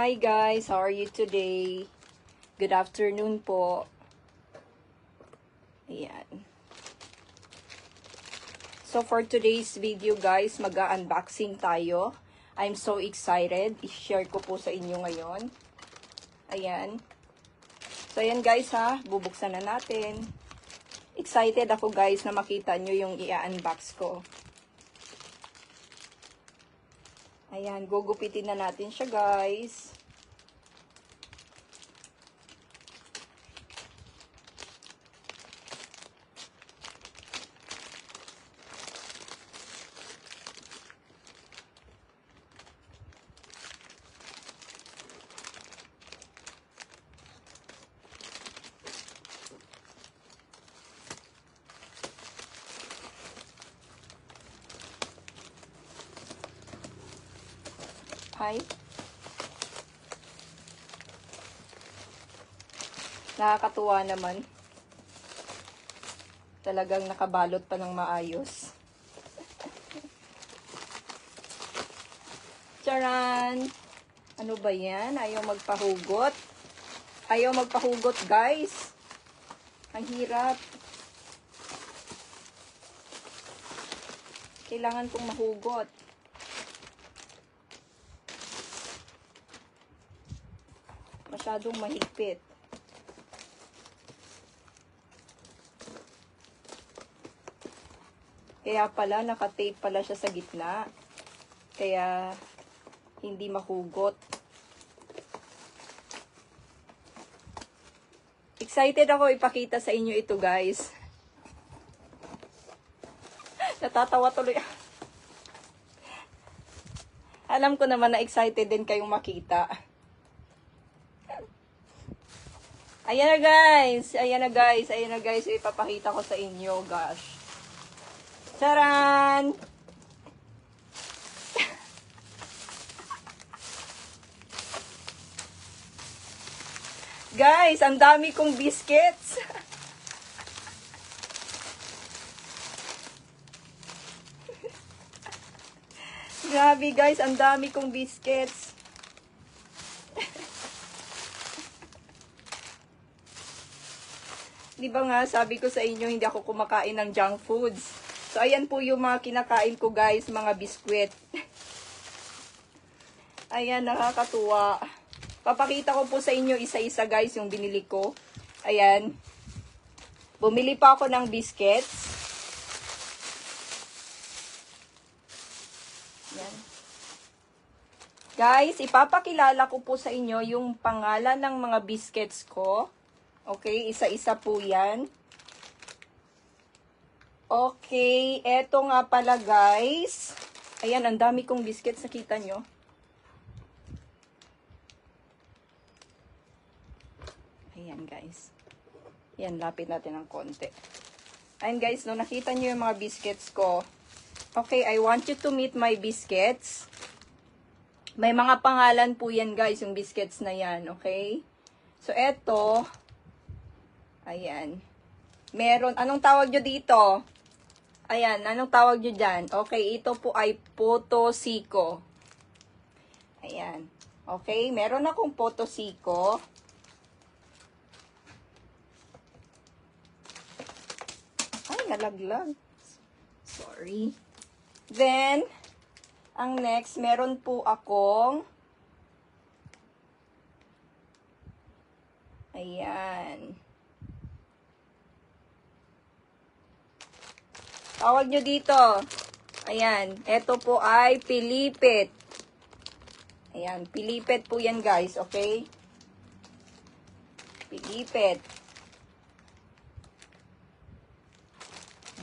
Hi guys, how are you today? Good afternoon po. Ayan. So for today's video guys, mag-unboxing tayo. I'm so excited. I-share ko po sa inyo ngayon. Ayan. So ayan guys ha, bubuksan na natin. Excited ako guys na makita nyo yung i-unbox ko. Ayan, gugupitin na natin siya guys. Hi. Nakakatuwa naman. Talagang nakabalot pa ng maayos. Charan! Ano ba yan? Ayaw magpahugot. Ayaw magpahugot guys. Ang hirap. Kailangan kong mahugot. Masyadong mahigpit. Kaya pala, naka-tape pala siya sa gitna. Kaya, hindi mahugot. Excited ako ipakita sa inyo ito, guys. Natatawa tuloy. Alam ko naman na excited din kayong makita. Ayan na guys. Ayan na guys. Ayan na guys. Ipapakita ko sa inyo. Gosh. Charan! Guys, ang dami kong biscuits. Grabe guys, ang dami kong biscuits. Di ba nga, sabi ko sa inyo, hindi ako kumakain ng junk foods. So, ayan po yung mga kinakain ko, guys, mga biskwit. Ayan, nakakatuwa. Papakita ko po sa inyo isa-isa, guys, yung binili ko. Ayan. Bumili pa ako ng biscuits. Ayan. Guys, ipapakilala ko po sa inyo yung pangalan ng mga biscuits ko. Okay, isa-isa po yan. Okay, eto nga pala guys. Ayan, ang dami kong biscuits, nakita nyo. Ayan guys. Ayan, lapit natin ng konti. Ayan guys, no, nakita nyo yung mga biscuits ko. Okay, I want you to meet my biscuits. May mga pangalan po yan guys, yung biscuits na yan, okay? So, eto... Ayan. Meron, anong tawag nyo dito? Ayan, anong tawag nyo dyan? Okay, ito po ay Potosico. Ayan. Okay, meron akong Potosico. Ay, nalaglag. Sorry. Then, ang next, meron po akong ayan. Tawag nyo dito. Ayan. Ito po ay Pilipit. Ayan. Pilipit po yan guys. Okay? Pilipit.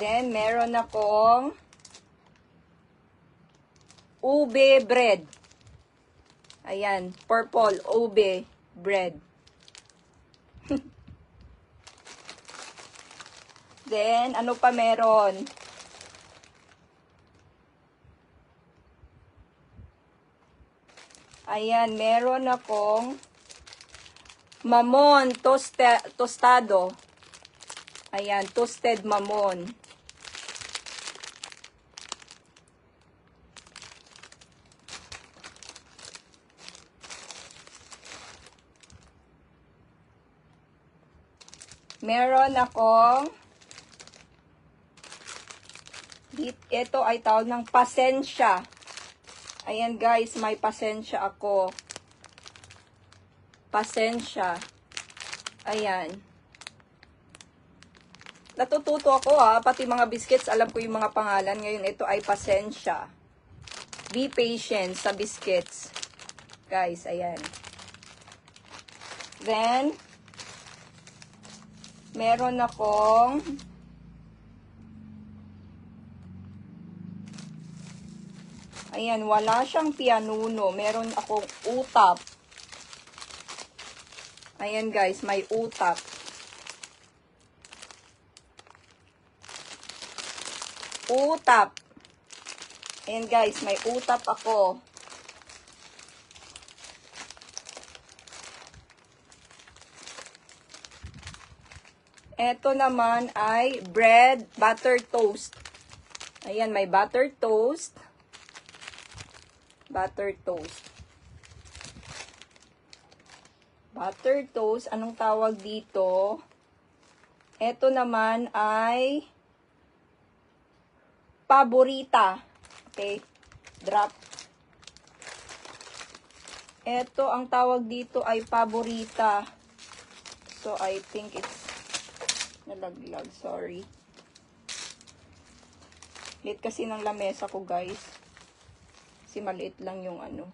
Then, meron akong ube bread. Ayan. Purple. Ube bread. Then, ano pa meron? Ayan, meron akong mamon tostado. Ayan, toasted mamon. Meron akong, ito ay tawag ng pasensya. Ayan guys, may pasensya ako. Pasensya. Ayan. Natututo ako pati mga biscuits, alam ko yung mga pangalan. Ngayon, ito ay pasensya. Be patient sa biscuits. Guys, ayan. Then, meron akong ayan, wala siyang pianuno. Meron akong utap. Ayan guys, may utap. Utap. Ayan guys, may utap ako. Ito naman ay bread, butter toast. Ayan, may butter toast. Butter toast. Butter toast, anong tawag dito? Ito naman ay paborita. Okay, drop. Ito, ang tawag dito ay paborita. So, I think it's nalaglag, sorry. Liit kasi ng lamesa ko, guys. Kasi maliit lang yung ano.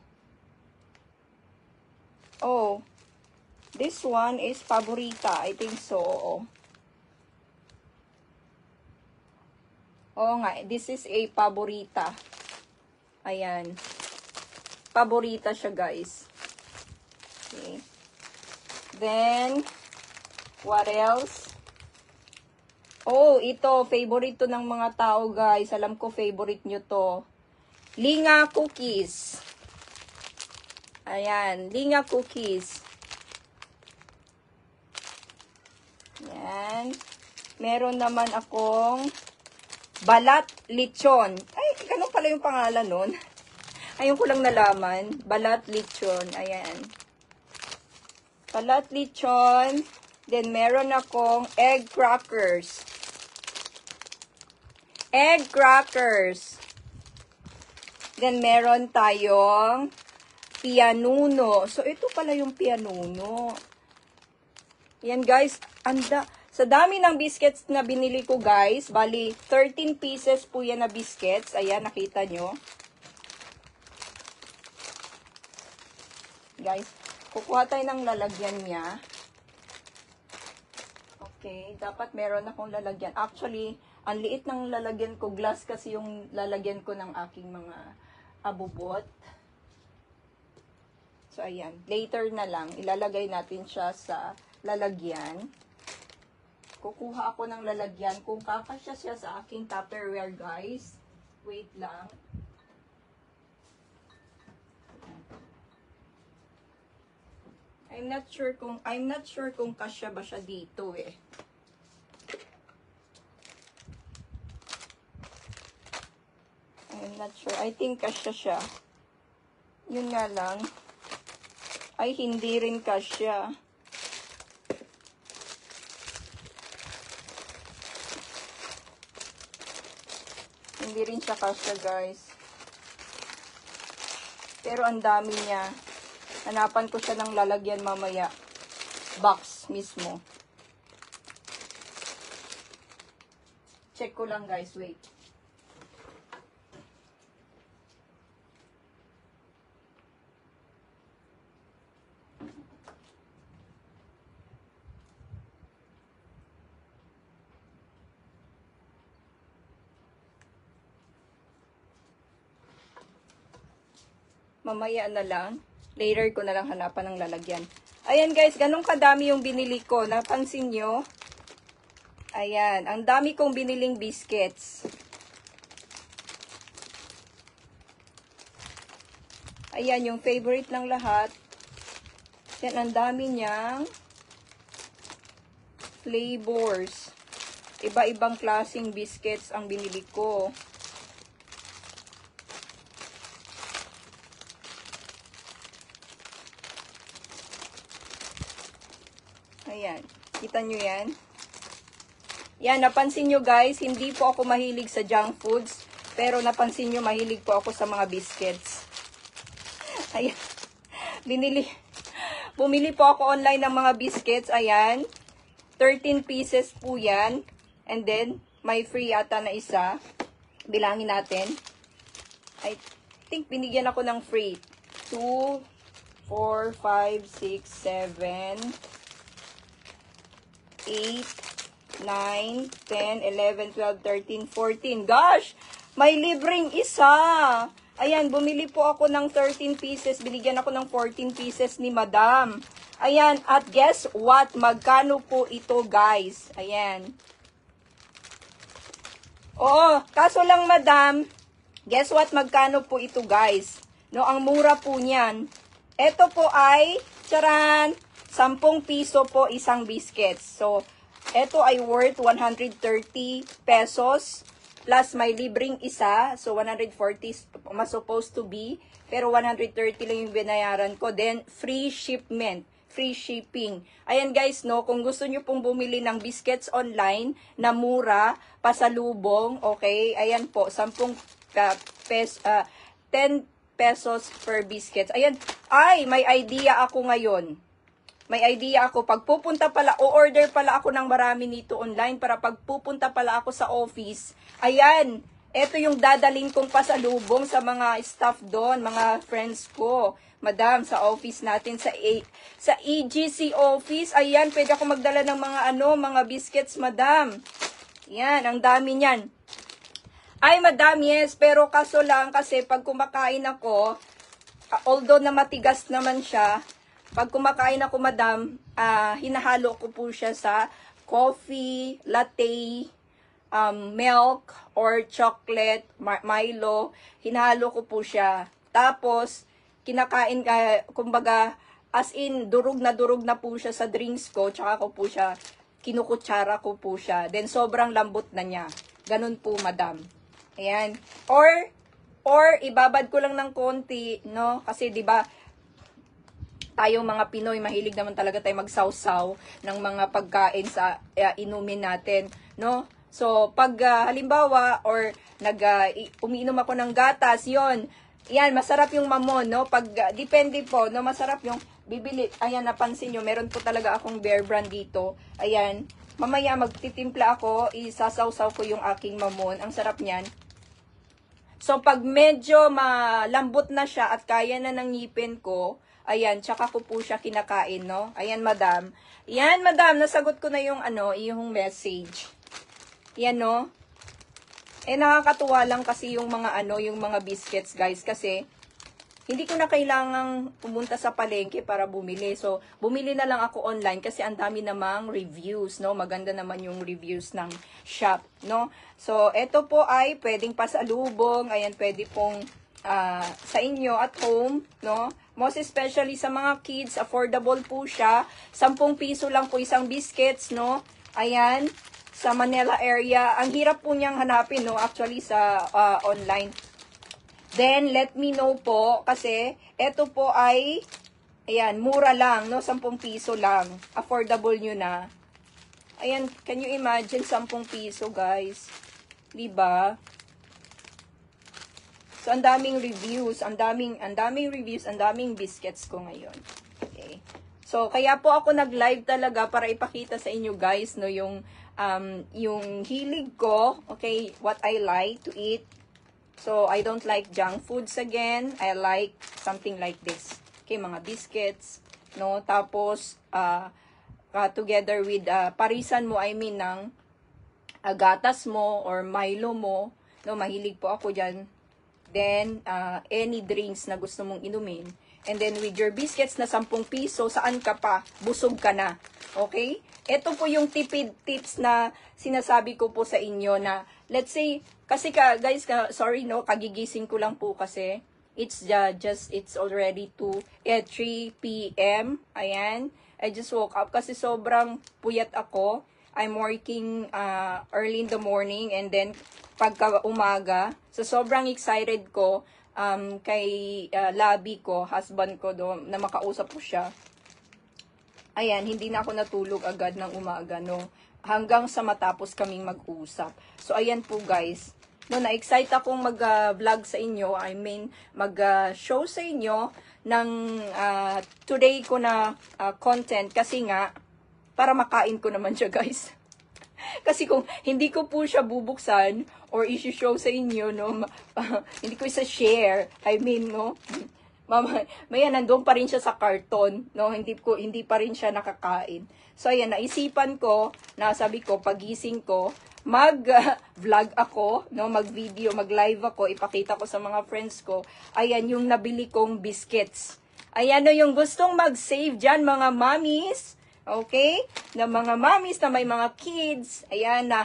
Oh, this one is paborita. I think so, oo. Oo nga, this is a paborita. Ayan. Paborita siya, guys. Okay. Then, what else? Oh, ito, favorite to ng mga tao, guys. Alam ko, favorite nyo to. Linga cookies. Ayan, linga cookies. Ayan. Meron naman akong balat lechon. Ay, ganun pala yung pangalan nun. Ayun ko lang nalaman. Balat lechon. Ayan. Balat lechon. Then, meron akong egg crackers. Egg crackers. Then, meron tayong pianuno. So, ito pala yung pianuno. Yan, guys. Sa dami ng biscuits na binili ko, guys, bali, 13 pieces po yan na biscuits. Ayan, nakita nyo. Guys, kukuha tayo ng lalagyan niya. Okay, dapat meron akong lalagyan. Actually, ang liit ng lalagyan ko, glass kasi yung lalagyan ko ng aking mga abubot. So, ayan. Later na lang, ilalagay natin siya sa lalagyan. Kukuha ako ng lalagyan. Kung kakasya siya sa aking Tupperware, guys. Wait lang. I'm not sure kung kasya ba siya dito eh. I'm not sure. I think kasya siya. Yun nga lang. Ay, hindi rin kasya. Hindi rin siya kasya, guys. Pero ang dami niya. Hanapan ko siya ng lalagyan mamaya. Box mismo. Check ko lang, guys. Wait. Mamaya na lang. Later ko na lang hanapan ng lalagyan. Ayan guys, ganun kadami yung binili ko. Napansin nyo? Ayan, ang dami kong biniling biscuits. Ayan, yung favorite ng lahat. Yan, ang dami niyang flavors. Iba-ibang klaseng biscuits ang binili ko. Ayan. Kita nyo yan? Yan, napansin nyo guys, hindi po ako mahilig sa junk foods. Pero napansin nyo, mahilig po ako sa mga biscuits. Ayan. Bumili po ako online ng mga biscuits. Ayan. 13 pieces po yan. And then, may free ata na isa. Bilangin natin. I think binigyan ako ng free. 2, 4, 5, 6, 7, 8, 9, 10, 11, 12, 13, 14. Gosh! May libreng isa! Ayan, bumili po ako ng 13 pieces. Binigyan ako ng 14 pieces ni Madam. Ayan, at guess what? Magkano po ito, guys? Ayan. Oo, kaso lang, Madam, guess what? Magkano po ito, guys? No, ang mura po niyan. Ito po ay, charan, 10 piso po isang biscuits. So, ito ay worth 130 pesos. Plus, may libreng isa. So, 140 mas supposed to be. Pero, 130 lang yung binayaran ko. Then, free shipment. Free shipping. Ayan guys, no, kung gusto nyo pong bumili ng biscuits online na mura, pasalubong, okay, ayan po, 10 pesos per biscuits. Ayan, ay, may idea ako ngayon. May idea ako, pag pupunta pala, o-order pala ako ng marami nito online para pag pupunta pala ako sa office, ayan, eto yung dadalhin kong pasalubong sa mga staff doon, mga friends ko. Madam, sa office natin, sa EGC office, ayan, pwede ako magdala ng mga biscuits, madam. Yan, ang dami niyan. Ay, madam, yes, pero kaso lang kasi pag kumakain ako, although na matigas naman siya, pag kumakain ako, madam, hinahalo ko po siya sa coffee, latte, milk, or chocolate, Milo. Hinahalo ko po siya. Tapos, kinakain, kumbaga, as in, durog na po siya sa drinks ko, tsaka ko po siya, kinukutsara ko po siya. Then, sobrang lambot na niya. Ganun po, madam. Ayan. Or, ibabad ko lang ng konti, no? Kasi, di ba, tayong mga Pinoy, mahilig naman talaga tayo magsawsaw ng mga pagkain sa inumin natin, no? So, pag halimbawa, or umiinom ako ng gatas, yon, yan, masarap yung mamon, no? Pag, depende po, no? Masarap yung bibili. Ayan, napansin nyo, meron po talaga akong Bear Brand dito. Ayan, mamaya magtitimpla ako, isasawsaw ko yung aking mamon. Ang sarap niyan. So, pag medyo malambot na siya at kaya na ng ngipin ko, ayan, tsaka ko po siya kinakain, no? Ayan, madam. Yan, madam, nasagot ko na yung, yung message. Yan, no? Nakakatuwa lang kasi yung yung mga biscuits, guys, kasi hindi ko na kailangang pumunta sa palengke para bumili. So, bumili na lang ako online kasi ang dami namang reviews, no? Maganda naman yung reviews ng shop, no? So, ito po ay pwedeng pasalubong. Ayan, pwede pong sa inyo at home, no? Most especially sa mga kids, affordable po siya. 10 piso lang po isang biscuits, no? Ayan, sa Manila area. Ang hirap po niyang hanapin, no? Actually, sa online. Then, let me know po, kasi ito po ay, ayan, mura lang, no? 10 piso lang. Affordable nyo na. Ayan, can you imagine 10 piso, guys? Diba? So, ang daming reviews, ang daming reviews, ang daming biscuits ko ngayon. Okay. So, kaya po ako nag-live talaga para ipakita sa inyo, guys, no, yung hilig ko, okay, what I like to eat. So, I don't like junk foods again. I like something like this. Okay, mga biscuits, no? Tapos, together with, parisan mo, I mean, ng gatas mo or Milo mo, no? Mahilig po ako dyan. Then, any drinks na gusto mong inumin. And then, with your biscuits na 10 piso, saan ka pa? Busog ka na. Okay? Ito po yung tipid tips na sinasabi ko po sa inyo na, let's say, kasi guys, sorry no, kagigising ko lang po kasi, it's already 3 p.m. Ayan. I just woke up kasi sobrang puyat ako. I'm working early in the morning and then pagka umaga. So, sobrang excited ko kay Labi ko, husband ko doon, na makausap ko siya. Ayan, hindi na ako natulog agad ng umaga, no? Hanggang sa matapos kaming mag-usap. So, ayan po guys. No, na-excite akong mag-vlog sa inyo. I mean, mag-show sa inyo ng today ko na content. Kasi nga, para makain ko naman siya guys. Kasi kung hindi ko po siya bubuksan or i-show sa inyo, no, hindi ko isa-share. I mean, no, maya nandun pa rin siya sa karton, no, hindi pa rin siya nakakain. So ayan, naisipan ko, na sabi ko pagising ko, mag-vlog ako, no, mag-video, mag-live ako, ipakita ko sa mga friends ko. Ayan yung nabili kong biscuits. Ayan, no, yung gustong mag-save diyan mga mommies. Okay? Na mga mommies na may mga kids. Ayan na.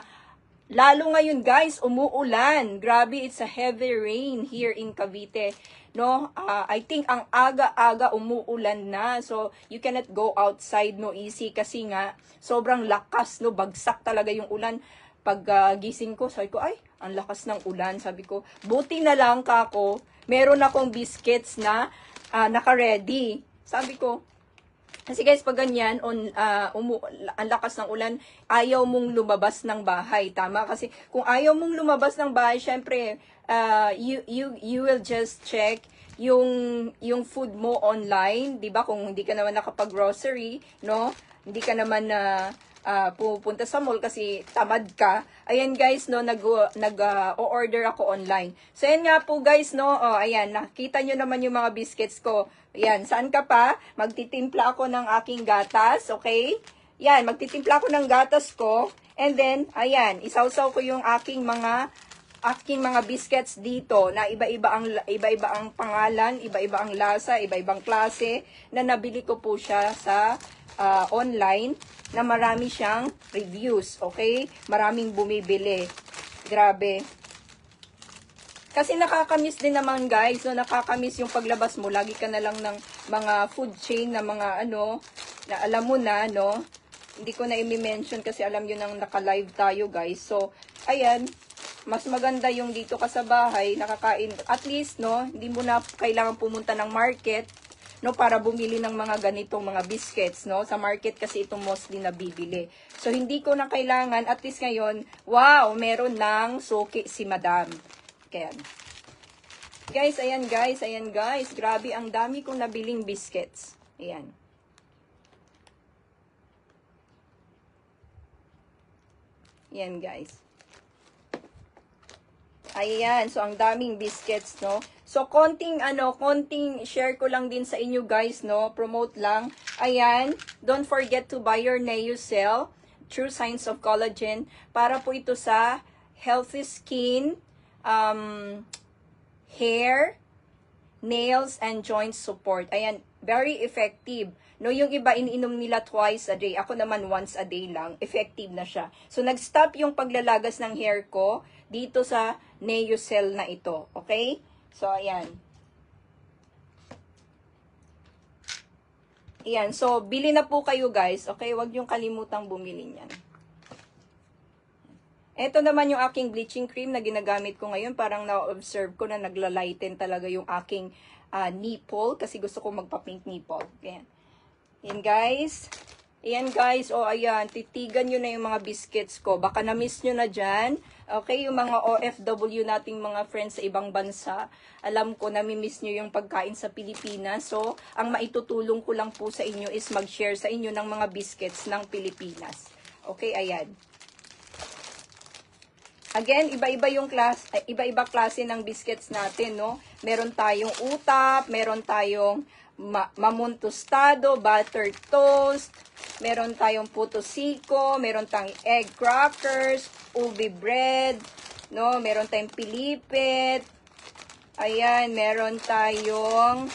Lalo ngayon guys, umuulan. Grabe, it's a heavy rain here in Cavite. No, I think ang aga-aga umuulan na. So, you cannot go outside no easy kasi nga sobrang lakas, no, bagsak talaga yung ulan. Pag gising ko, sabi ko, ay, ang lakas ng ulan. Sabi ko, buti na lang kako, meron akong biscuits na naka-ready. Sabi ko, kasi guys, pag ganyan, ang lakas ng ulan, ayaw mong lumabas ng bahay. Tama? Kasi kung ayaw mong lumabas ng bahay, syempre, you will just check yung food mo online. Diba? Kung hindi ka naman nakapag-grocery, no? Hindi ka naman pupunta sa mall kasi tamad ka. Ayan guys, no, nag-order ako online. So ayan nga po guys, no, ayan, nakita nyo naman yung mga biscuits ko. Ayan, saan ka pa? Magtitimpla ako ng aking gatas, okay? Yan, magtitimpla ako ng gatas ko. And then, ayan, isawsaw ko yung aking mga biscuits dito na iba-iba ang pangalan, iba-iba ang lasa, iba-ibang klase na nabili ko po siya sa online na marami siyang reviews, okay? Maraming bumibili. Grabe. Kasi nakakamiss din naman guys, so nakakamiss yung paglabas mo, lagi ka na lang ng mga food chain na mga ano, na alam mo na, no? Hindi ko na i-mention kasi alam nyo nang naka-live tayo guys. So, ayan, mas maganda yung dito ka sa bahay, nakakain, at least, no, hindi mo na kailangan pumunta ng market, no, para bumili ng mga ganitong mga biscuits, no? Sa market kasi itong mostly nabibili. So, hindi ko na kailangan, at least ngayon, wow, meron ng suki si madam. Kaya, guys, ayan guys, grabe, ang dami kong nabiling biscuits. Ayan. Ayan, guys. Ayan, so ang daming biscuits, no? So, konting share ko lang din sa inyo, guys, no? Promote lang. Ayan, don't forget to buy your NeoCell, True Science of Collagen, para po ito sa healthy skin, hair, nails, and joint support. Ayan, very effective. No, yung iba iniinom nila twice a day. Ako naman once a day lang. Effective na siya. So, nag-stop yung paglalagas ng hair ko dito sa NeoCell na ito. Okay? So, ayan. Ayan. So, bili na po kayo guys. Okay? Huwag yung kalimutang bumili niyan. Ito naman yung aking bleaching cream na ginagamit ko ngayon. Parang na-observe ko na nagla-lighten talaga yung aking nipple. Kasi gusto ko magpa-pink nipple. Ayan. Ayan guys. Ayan guys. O ayan. Titigan nyo na yung mga biscuits ko. Baka na-miss nyo na dyan. Okay. Yung mga OFW nating mga friends sa ibang bansa. Alam ko nami-miss nyo yung pagkain sa Pilipinas. So, ang maitutulong ko lang po sa inyo is mag-share sa inyo ng mga biscuits ng Pilipinas. Okay. Ayan. Again, iba-iba klase ng biscuits natin, no? Meron tayong utap, meron tayong mamon tostado, butter toast, meron tayong puto siko, meron tayong egg crackers, ubi bread, no? Meron tayong pilipit. Ayan, meron tayong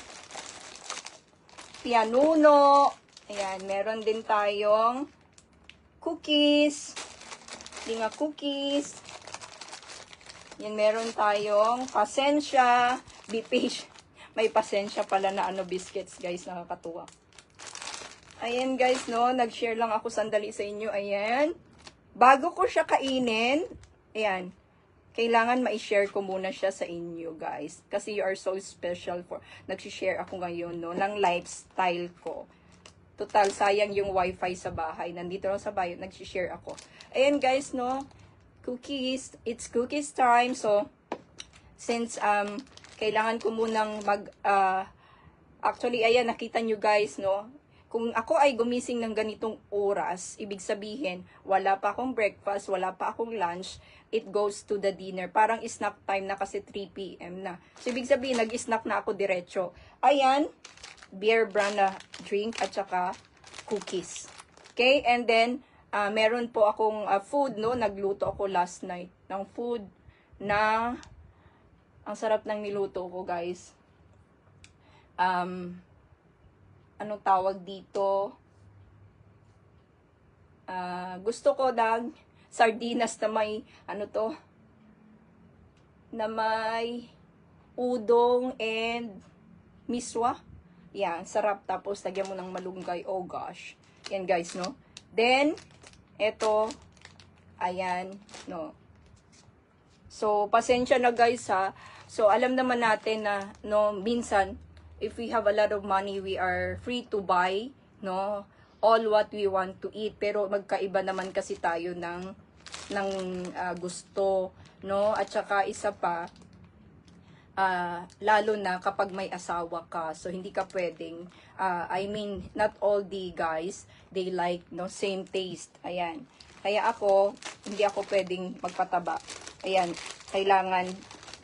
pianuno. Ayan, meron din tayong cookies, linga cookies. Yan, meron tayong pasensya, bipage. May pasensya pala na biscuits, guys, nakakatuwa. Ayan, guys, no, nag-share lang ako sandali sa inyo. Ayan. Bago ko siya kainin, ayan, kailangan ma-share ko muna siya sa inyo, guys. Kasi you are so special for, nag-share ako ngayon, no, ng lifestyle ko. Total, sayang yung wifi sa bahay. Nandito lang sa bahay, nag-share ako. Ayan guys, no? Cookies. It's cookies time. So, since kailangan ko munang actually, ayan, nakita nyo guys, no? Kung ako ay gumising ng ganitong oras, ibig sabihin, wala pa akong breakfast, wala pa akong lunch, it goes to the dinner. Parang snack time na kasi 3 p.m. na. So, ibig sabihin, nag-snack na ako diretso. Ayan, beer brand na drink at saka cookies. Okay, and then, meron po akong food, no? Nagluto ako last night ng food na, ang sarap ng niluto ko, guys. Anong tawag dito? Gusto ko ng sardinas na may, ano to? Na may udong and miswa. Yan, sarap. Tapos, lagyan mo ng malunggay. Oh, gosh. Yan, guys, no? Then, eto, ayan, no? So, pasensya na, guys, ha? So, alam naman natin na, no, minsan, if we have a lot of money, we are free to buy, no? All what we want to eat. Pero, magkaiba naman kasi tayo ng gusto, no? At saka, isa pa, lalo na kapag may asawa ka, so hindi ka pwedeng, I mean, not all the guys, they like, no, same taste, ayan. Kaya ako, hindi ako pwedeng magpataba, ayan, kailangan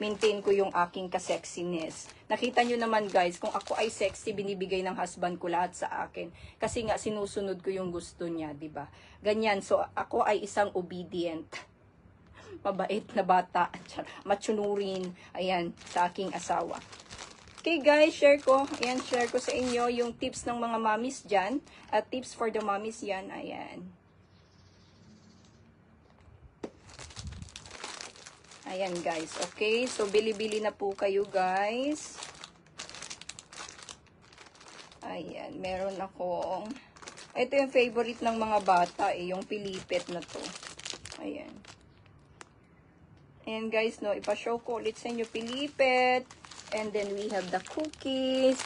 maintain ko yung aking ka-sexiness. Nakita nyo naman guys, kung ako ay sexy, binibigay ng husband ko lahat sa akin, kasi nga sinusunod ko yung gusto niya, diba? Ganyan, so ako ay isang obedient, mabait na bata, matsunurin, ayan, sa aking asawa. Okay guys, share ko sa inyo yung tips ng mga mommies dyan, at tips for the mommies yan, ayan. Ayan guys, okay, so bili-bili na po kayo guys. Ayan, meron akong, ito yung favorite ng mga bata, yung pilipit na to, ayan. And guys, no, ipa-show ko ulit sa inyo pilipit. And then we have the cookies.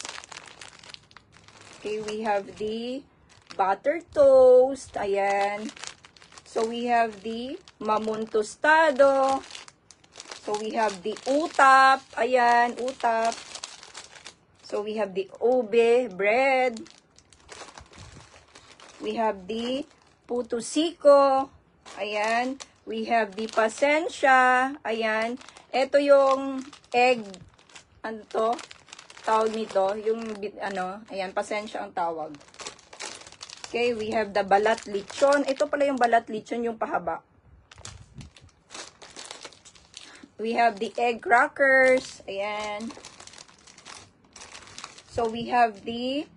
Okay, we have the butter toast. Ayan. So we have the mamon tostado. So we have the utap. Ayan, utap. So we have the ube bread. We have the puto siko. Ayan. We have the pasensya. Ayan. Ito yung egg. Ano to? Tawag nito. Yung, ano, ayan, pasensya ang tawag. Okay, we have the balat lechon. Ito pala yung balat lechon, yung pahaba. We have the egg crackers. Ayan. So, we have the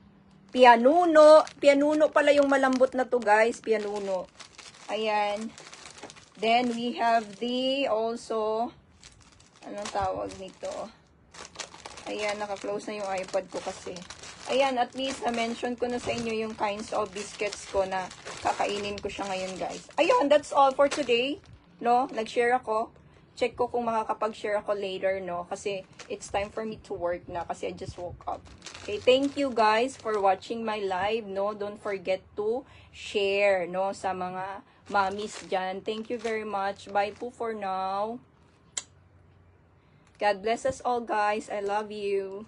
pianuno. Pianuno pala yung malambot na to, guys. Pianuno. Ayan. Then, we have the also, anong tawag nito? Ayan, naka-close na yung iPad ko kasi. Ayan, at least, na-mention ko na sa inyo yung kinds of biscuits ko na kakainin ko siya ngayon, guys. Ayun, that's all for today. No, nag-share ako. Check ko kung makakapag-share ako later, no? Kasi, it's time for me to work na kasi I just woke up. Okay, thank you guys for watching my live, no? Don't forget to share, no? Sa mga mommies dyan. Thank you very much. Bye po for now. God bless us all, guys. I love you.